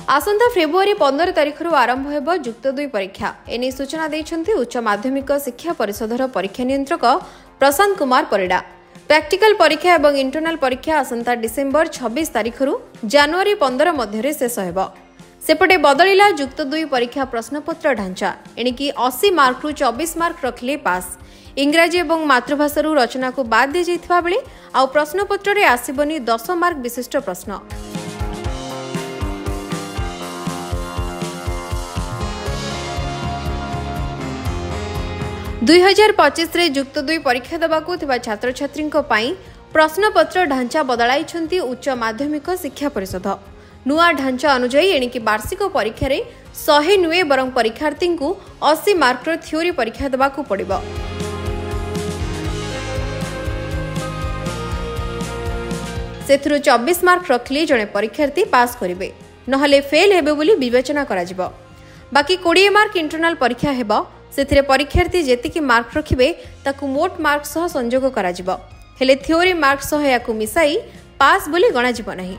आसंता February 15 तारिख आरंभ होब युक्त 2 परीक्षा एने सूचना देइछन्ति उच्च माध्यमिक शिक्षा परिषदर परीक्षा नियंत्रक प्रशांत कुमार परिडा। प्रैक्टिकल परीक्षा एवं इंटरनल परीक्षा आसंता डिसेम्बर 26 तारिख जनवरी 15 मध्य शेष होब। सेपटे बदलिला युक्त 2 परीक्षा प्रश्नपत्र ढांचा एणिकी 80 मार्क रु 24 मार्क रखिले पास। इंग्राजी और मातृभाषा रचना को बाद दी जाइथिबा बेले आउ प्रश्नपत्र रे आसीबनी 10 मार्क विशिष्ट प्रश्न। दुई 2025 रे युक्त 2 परीक्षा देवाकू थिबा छात्र छात्री प्रश्नपत्र ढांचा बदलाई उच्च माध्यमिक शिक्षा परिषद। नुआ ढांचा अनुजाई एणिकी वार्षिक परीक्षा रे 100 नुए बरं परीक्षार्थी को 80 मार्क थ्योरी परीक्षा देवाकू पड़िबो। सेथुरु 24 मार्क रखिले जणे परीक्षार्थी पास करिवे नहले फेल हेबे बोली विवेचना कराजिबो। बाकी 20 मार्क इंटरनल परीक्षा हेबो। सेथिरे परीक्षार्थी जेतिकी मार्क रखिबे ताकू मोट मार्क सह संयोग कराजिबो। हेले थ्योरी मार्क सह याकू मिसाई पास बोली गणाजिबो नाही।